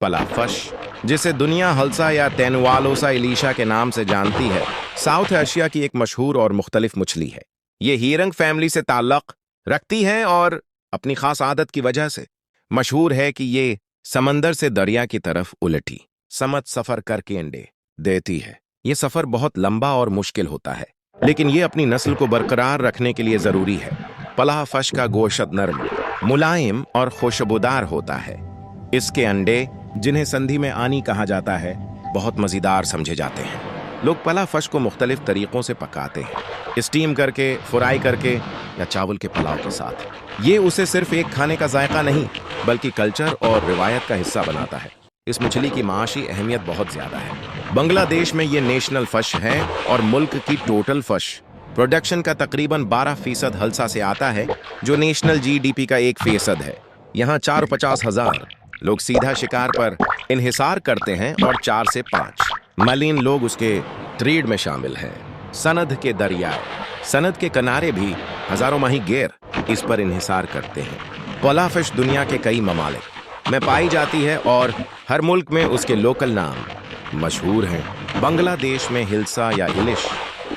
पलाफश, जिसे दुनिया हल्सा या तेनुआलोसा इलीशा के नाम से जानती है, साउथ एशिया की एक मशहूर और मुख्तलिफ मछली है। ये हीरंग फैमिली से ताल्लुक रखती है और अपनी खास आदत की वजह से मशहूर है कि ये समंदर से दरिया की तरफ उलटी समत सफर करके अंडे देती है। ये सफर बहुत लंबा और मुश्किल होता है, लेकिन ये अपनी नस्ल को बरकरार रखने के लिए जरूरी है। पलाफश का गोश्त नरम, मुलायम और खुशबूदार होता है। इसके अंडे, जिन्हें संधि में आनी कहा जाता है, बहुत मज़ेदार समझे जाते हैं। लोग पलाफश को मुख्तलिफ तरीक़ों से पकाते हैं, स्टीम करके, फ्राई करके या चावल के पुलाव के साथ। ये उसे सिर्फ एक खाने का जायका नहीं बल्कि कल्चर और रिवायत का हिस्सा बनाता है। इस मछली की माशी अहमियत बहुत ज़्यादा है। बांग्लादेश में ये नेशनल फ़श है और मुल्क की टोटल फ़श प्रोडक्शन का तकरीबन 12% हल्सा से आता है, जो नेशनल GDP का 1% है। यहाँ 450,000 लोग सीधा शिकार पर इन्हिसार करते हैं और 4 से 5 मलीन लोग उसके ट्रेड में शामिल हैं। सनद के दरिया, सनद के किनारे भी हजारों माही गैर इस पर इन्हिसार करते हैं। पलाफिश दुनिया के कई ममालिक में पाई जाती है और हर मुल्क में उसके लोकल नाम मशहूर हैं। बांग्लादेश में हिल्सा या इलिश,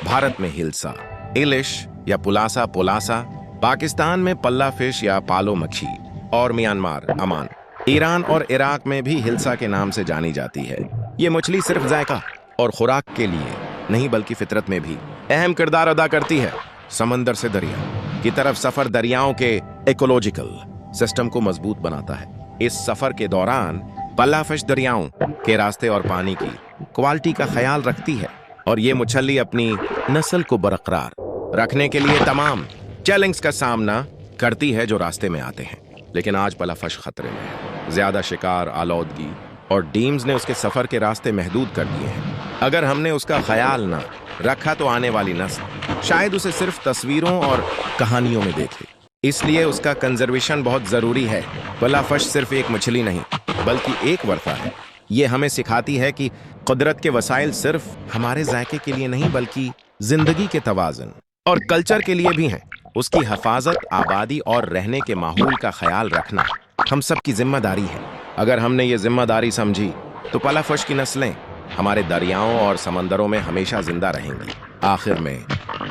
भारत में हिल्सा, इलिश या पुलासा पुलासा, पाकिस्तान में पल्ला फिश या पालो मच्छी और म्यांमार, अमान, ईरान और इराक में भी हिल्सा के नाम से जानी जाती है। ये मछली सिर्फ जायका और खुराक के लिए नहीं बल्कि फितरत में भी अहम किरदार अदा करती है। समंदर से दरिया की तरफ सफर दरियाओं के इकोलॉजिकल सिस्टम को मजबूत बनाता है। इस सफर के दौरान पलाफिश दरियाओं के रास्ते और पानी की क्वालिटी का ख्याल रखती है और ये मछली अपनी नस्ल को बरकरार रखने के लिए तमाम चैलेंज का सामना करती है जो रास्ते में आते हैं। लेकिन आज पलाफिश खतरे में है। ज्यादा शिकार, आलूदगी और डीम्स ने उसके सफर के रास्ते महदूद कर दिए हैं। अगर हमने उसका ख्याल ना रखा तो आने वाली नस्ल शायद उसे सिर्फ तस्वीरों और कहानियों में देखे। इसलिए उसका कंजर्वेशन बहुत जरूरी है। पलाफिश सिर्फ एक मछली नहीं बल्कि एक वर्ता है। ये हमें सिखाती है कि कुदरत के वसाइल सिर्फ हमारे जायके के लिए नहीं बल्कि जिंदगी के तवाज़ुन और कल्चर के लिए भी हैं। उसकी हिफाजत, आबादी और रहने के माहौल का ख्याल रखना हम सब की जिम्मेदारी है। अगर हमने ये जिम्मेदारी समझी तो पलाफिश की नस्लें हमारे दरियाओं और समंदरों में हमेशा जिंदा रहेंगी। आखिर में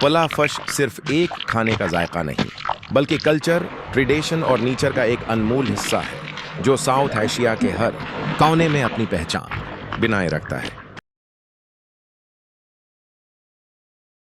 पलाफिश सिर्फ एक खाने का जायका नहीं बल्कि कल्चर, ट्रेडिशन और नेचर का एक अनमोल हिस्सा है जो साउथ एशिया के हर कोने में अपनी पहचान बनाए रखता है।